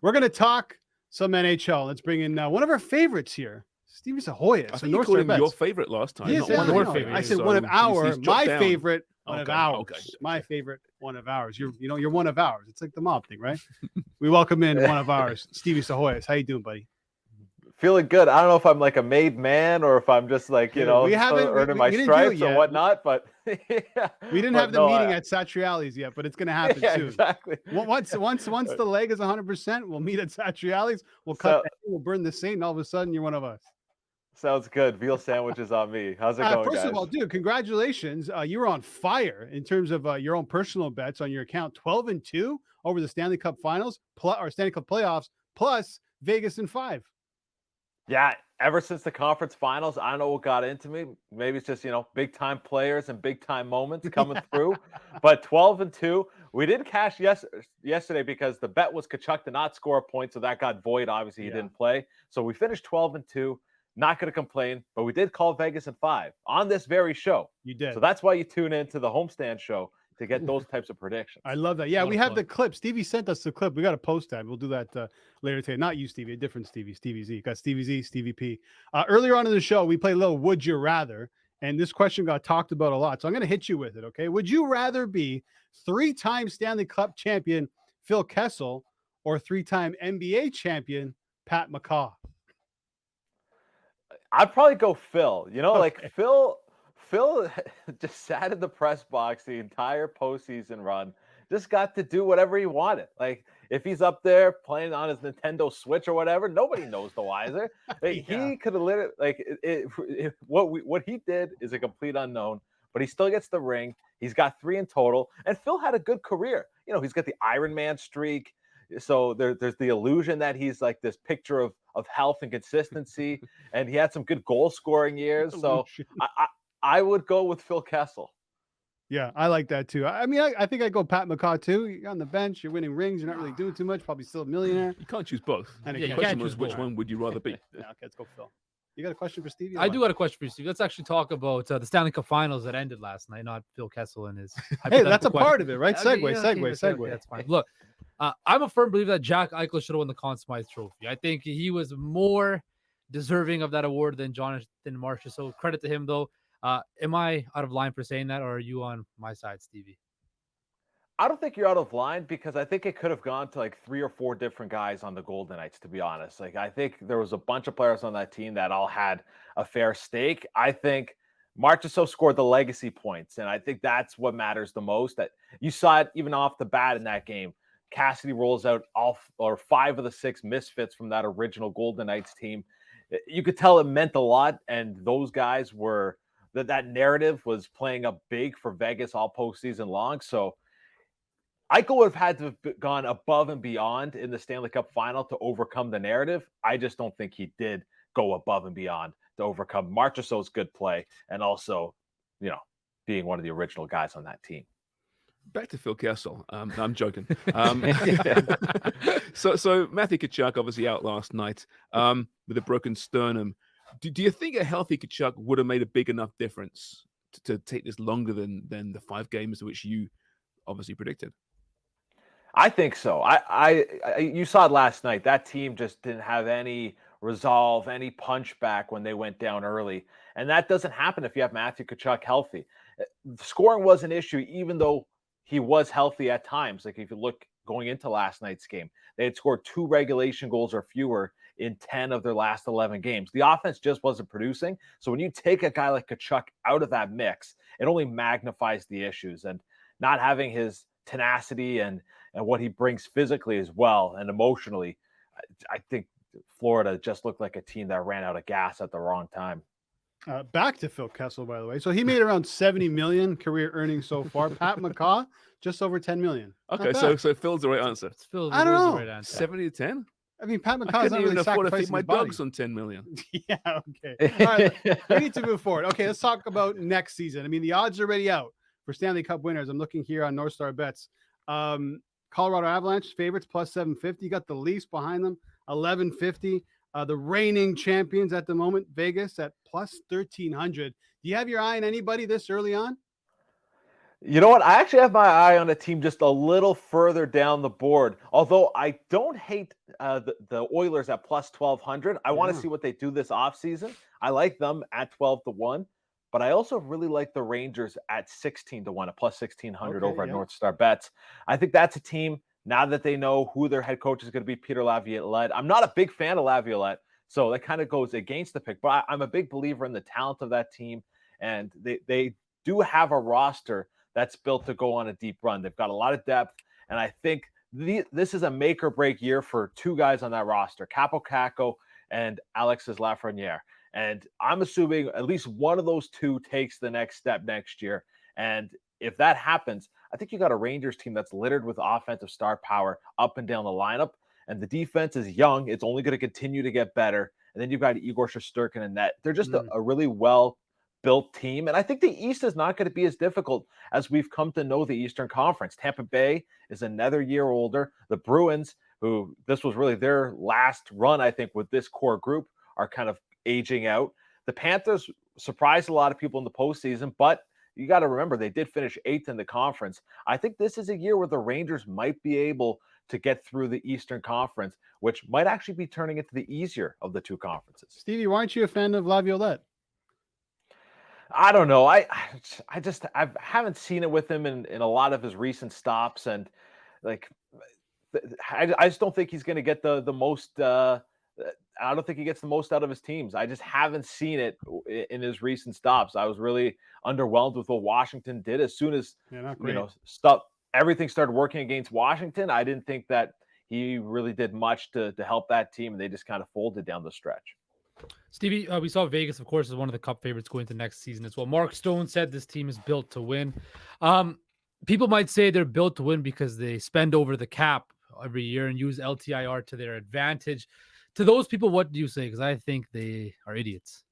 We're going to talk some NHL. Let's bring in one of our favorites here, Stevie Psihogios. I think you called him your favorite last time. Yes, one of your favorites. I said one of our, my favorite, one of ours. Okay. My favorite, one of ours. You're one of ours. It's like the mob thing, right? We welcome in one of ours, Stevie Psihogios. How you doing, buddy? Feeling good. I don't know if I'm like a made man or if I'm just like, earning my stripes or whatnot, but yeah. We didn't have the meeting at Satriali's yet, but it's going to happen soon. Exactly. Once the leg is 100%, we'll meet at Satriali's. We'll cut we'll burn the Saint, and all of a sudden you're one of us. Sounds good. Veal sandwiches on me. How's it going, First guys? of all, dude, congratulations. You were on fire in terms of your own personal bets on your account. 12-2 over the Stanley Cup Finals or Stanley Cup playoffs, plus Vegas in 5. Yeah, ever since the conference finals, I don't know what got into me. Maybe it's just, big time players and big time moments coming through. But 12-2, we did cash yesterday because the bet was Tkachuk to not score a point, so that got void. Obviously, he didn't play. So we finished 12-2. Not going to complain, but we did call Vegas in 5 on this very show. You did. So that's why you tune into the Homestand Show to get those types of predictions. I love that. Yeah, we have the clip. Stevie sent us the clip. We got to post that. We'll do that later today. Not you, Stevie, a different Stevie. Stevie Z. Got Stevie Z, Stevie P. Earlier on in the show, we played a little Would You Rather, and this question got talked about a lot. So I'm going to hit you with it, okay? Would you rather be 3-time Stanley Cup champion Phil Kessel or 3-time NBA champion Pat McCaw? I'd probably go Phil. Like Phil just sat in the press box the entire postseason run. Just got to do whatever he wanted. Like if he's up there playing on his Nintendo Switch or whatever, nobody knows the wiser. Like, he could have literally what he did is a complete unknown. But he still gets the ring. He's got 3 in total, and Phil had a good career. He's got the Iron Man streak. So there's the illusion that he's like this picture of health and consistency, and he had some good goal scoring years. So I would go with Phil Kessel. Yeah, I like that too. I mean, I think I'd go Pat McCaw too. You're on the bench, you're winning rings, you're not really doing too much, probably still a millionaire. You can't choose both. And the question was, which one would you rather be? Yeah, okay, let's go Phil. You got a question for Stevie? I do got a question for you, Steve. Let's actually talk about the Stanley Cup Finals that ended last night, not Phil Kessel and his. Hey, that's a part of it, right? Segue. That's fine. Look, I'm a firm believer that Jack Eichel should have won the Conn Smythe Trophy. I think he was more deserving of that award than Jonathan Marchessault. So credit to him, though. Am I out of line for saying that, or are you on my side, Stevie? I don't think you're out of line because I think it could have gone to like 3 or 4 different guys on the Golden Knights, to be honest. Like, I think there was a bunch of players on that team that all had a fair stake. I think Marchessault scored the legacy points, and I think that's what matters the most. That you saw it even off the bat in that game. Cassidy rolls out 5 of the 6 misfits from that original Golden Knights team. You could tell it meant a lot, and those guys were that narrative was playing up big for Vegas all postseason long. So Eichel would have had to have gone above and beyond in the Stanley Cup final to overcome the narrative. I just don't think he did go above and beyond to overcome Marchessault's good play and also, being one of the original guys on that team. Back to Phil Kessel. I'm joking. So Matthew Tkachuk obviously out last night with a broken sternum. Do you think a healthy Tkachuk would have made a big enough difference to take this longer than the 5 games which you obviously predicted? I think so. You saw it last night. That team just didn't have any resolve, any punch back when they went down early. And that doesn't happen if you have Matthew Tkachuk healthy. Scoring was an issue, even though he was healthy at times. Like if you look going into last night's game, they had scored 2 regulation goals or fewer in 10 of their last 11 games. The offense just wasn't producing. So when you take a guy like Tkachuk out of that mix, it only magnifies the issues. And not having his tenacity and what he brings physically as well and emotionally, I think Florida just looked like a team that ran out of gas at the wrong time. Back to Phil Kessel, by the way. So he made around 70 million career earnings so far. Pat McCaw, just over 10 million. Okay, so Phil's the right answer. I don't know. Right answer. 70 to 10? I mean, Pat I McCaw's couldn't not even really afford to feed sacrificing my his body. dogs on 10 million. Yeah, okay. All right, we need to move forward. Okay, let's talk about next season. I mean, the odds are already out for Stanley Cup winners. I'm looking here on NorthStar Bets. Colorado Avalanche favorites plus 750. You got the Leafs behind them, 1150. The reigning champions at the moment, Vegas at plus 1300. Do you have your eye on anybody this early on? You know what? I actually have my eye on a team just a little further down the board. Although I don't hate the Oilers at plus 1,200. I want to Yeah. see what they do this offseason. I like them at 12-1, but I also really like the Rangers at 16-1, at plus 1,600 Okay, over at yeah. NorthStar Bets. I think that's a team, now that they know who their head coach is going to be, Peter Laviolette. I'm not a big fan of Laviolette, so that kind of goes against the pick, but I'm a big believer in the talent of that team, and they do have a roster that's built to go on a deep run. They've got a lot of depth, and I think this is a make or break year for two guys on that roster, Capo Caco and Alexis Lafreniere. And I'm assuming at least one of those two takes the next step next year. And if that happens, I think you got a Rangers team that's littered with offensive star power up and down the lineup. And the defense is young. It's only going to continue to get better. And then you've got Igor Shesterkin and net. They're just a really well-built team. And I think the East is not going to be as difficult as we've come to know the Eastern Conference. Tampa Bay is another year older. The Bruins, who this was really their last run, I think, with this core group, are kind of aging out. The Panthers surprised a lot of people in the postseason, but you got to remember they did finish 8th in the conference. I think this is a year where the Rangers might be able to get through the Eastern Conference, which might actually be turning into the easier of the two conferences. Stevie, why aren't you a fan of Laviolette? I don't know. I haven't seen it with him in a lot of his recent stops, and like I just don't think he's going to get the most. I don't think he gets the most out of his teams. I just haven't seen it in his recent stops. I was really underwhelmed with what Washington did. As soon as everything started working against Washington, I didn't think that he really did much to help that team, and they just kind of folded down the stretch. Stevie, we saw Vegas, of course, is one of the Cup favorites going into next season as well. Mark Stone said this team is built to win. People might say they're built to win because they spend over the cap every year and use LTIR to their advantage. To those people, what do you say? Because I think they are idiots.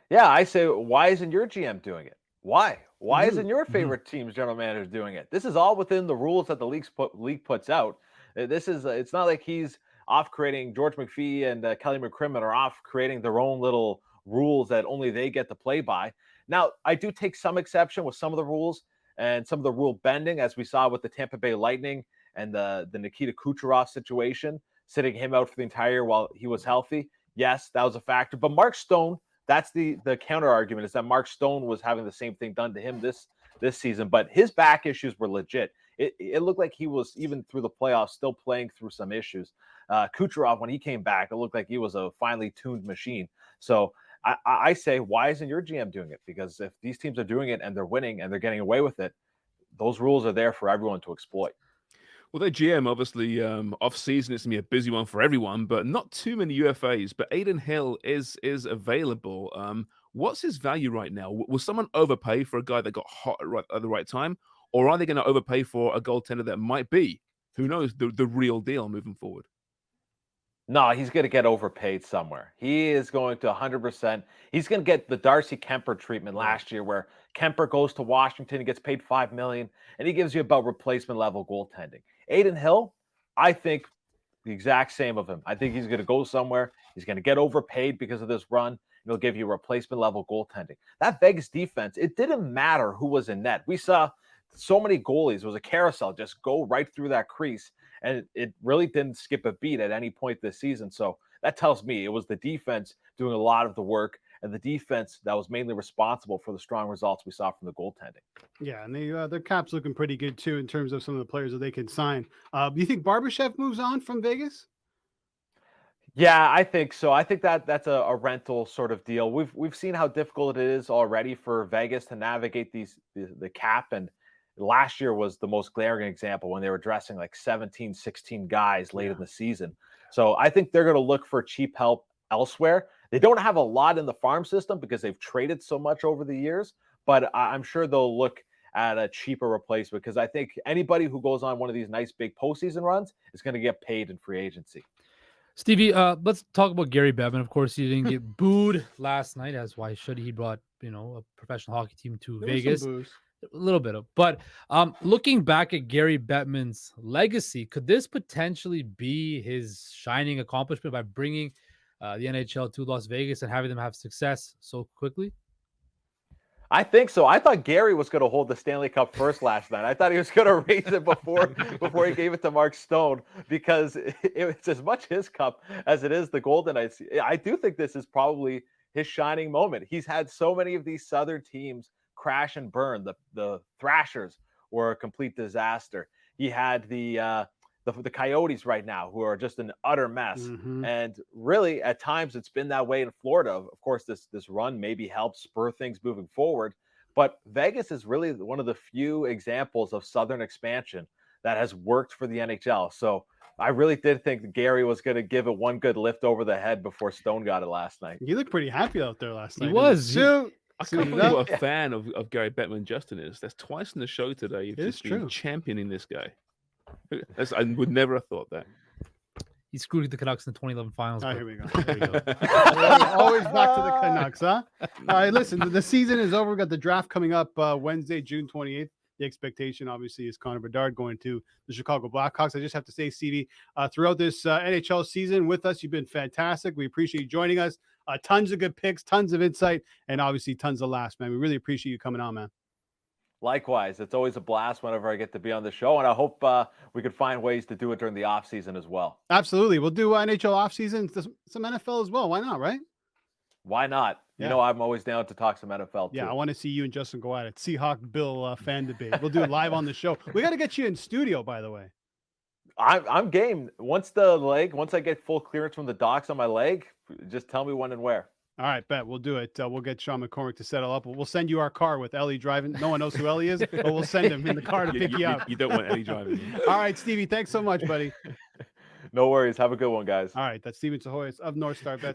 Yeah, I say, why isn't your GM doing it? Why? Why isn't your favorite team's general manager doing it? This is all within the rules that the league puts out. It's not like he's off creating, George McPhee and Kelly McCrimmon are off creating their own little rules that only they get to play by. Now, I do take some exception with some of the rules and some of the rule bending, as we saw with the Tampa Bay Lightning and the Nikita Kucherov situation, sitting him out for the entire year while he was healthy. Yes, that was a factor. But Mark Stone, that's the counter argument, is that Mark Stone was having the same thing done to him this season, but his back issues were legit. It looked like he was, even through the playoffs, still playing through some issues. Kucherov, when he came back, it looked like he was a finely tuned machine. So I say, why isn't your GM doing it? Because if these teams are doing it and they're winning and they're getting away with it, those rules are there for everyone to exploit. Well, their GM, obviously, off-season, it's going to be a busy one for everyone, but not too many UFAs. But Aiden Hill is available. What's his value right now? Will someone overpay for a guy that got hot at the right time? Or are they going to overpay for a goaltender that might be, who knows, the real deal moving forward? No, he's going to get overpaid somewhere. He is going to 100%. He's going to get the Darcy Kemper treatment last year, where Kemper goes to Washington, he gets paid $5 million, and he gives you about replacement level goaltending. Aiden Hill, I think the exact same of him. I think he's going to go somewhere. He's going to get overpaid because of this run, and he'll give you replacement level goaltending. That Vegas defense, it didn't matter who was in net. We saw so many goalies. It was a carousel, just go right through that crease. And it really didn't skip a beat at any point this season. So that tells me it was the defense doing a lot of the work, and the defense that was mainly responsible for the strong results we saw from the goaltending. Yeah, and their cap's looking pretty good too in terms of some of the players that they can sign. Do you think Barbashev moves on from Vegas? Yeah, I think so. I think that's a rental sort of deal. We've seen how difficult it is already for Vegas to navigate the cap, and last year was the most glaring example when they were dressing like 17, 16 guys late in the season. So I think they're going to look for cheap help elsewhere. They don't have a lot in the farm system because they've traded so much over the years, but I'm sure they'll look at a cheaper replacement, because I think anybody who goes on one of these nice big postseason runs is going to get paid in free agency. Stevie, let's talk about Gary Bettman. Of course, he didn't get booed last night, as why should he? Brought a professional hockey team to Vegas. A little bit of, but looking back at Gary Bettman's legacy, could this potentially be his shining accomplishment by bringing the NHL to Las Vegas and having them have success so quickly? I think so. I thought Gary was going to hold the Stanley Cup first last night. I thought he was going to raise it before he gave it to Mark Stone, because it's as much his cup as it is the Golden Knights. I do think this is probably his shining moment. He's had so many of these Southern teams crash and burn. The Thrashers were a complete disaster. He had the Coyotes right now, who are just an utter mess. Mhm. And really, at times, it's been that way in Florida. Of course, this run maybe helps spur things moving forward. But Vegas is really one of the few examples of Southern expansion that has worked for the NHL. So I really did think that Gary was going to give it one good lift over the head before Stone got it last night. You looked pretty happy out there last night. He was. Suit. I Suited can't believe up. what a fan of Gary Bettman Justin is. That's twice in the show today. You've It is just been true. championing this guy. I would never have thought that. He screwed the Canucks in the 2011 finals. Oh, but here we go. there you go. Always back to the Canucks, huh? All right, listen, the season is over. We got the draft coming up Wednesday, June 28th. The expectation, obviously, is Connor Bedard going to the Chicago Blackhawks. I just have to say, Stevie, throughout this NHL season with us, you've been fantastic. We appreciate you joining us. Tons of good picks, tons of insight, and obviously tons of laughs, man. We really appreciate you coming on, man. Likewise, it's always a blast whenever I get to be on the show, and I hope we could find ways to do it during the off season as well. Absolutely. We'll do NHL offseason, some NFL as well. Why not, right? Why not? Yeah. You know, I'm always down to talk some NFL too. Yeah, I want to see you and Justin go at it. Seahawk Bill fan debate. We'll do it live on the show. We got to get you in studio, by the way. I'm game. Once I get full clearance from the docs on my leg, just tell me when and where. All right, bet. We'll do it. We'll get Sean McCormick to settle up. We'll send you our car with Ellie driving. No one knows who Ellie is, but we'll send him in the car to pick you up. You don't want Eddie driving. All right, Stevie, thanks so much, buddy. No worries. Have a good one, guys. All right, that's Steven Psihogios of NorthStar Bets.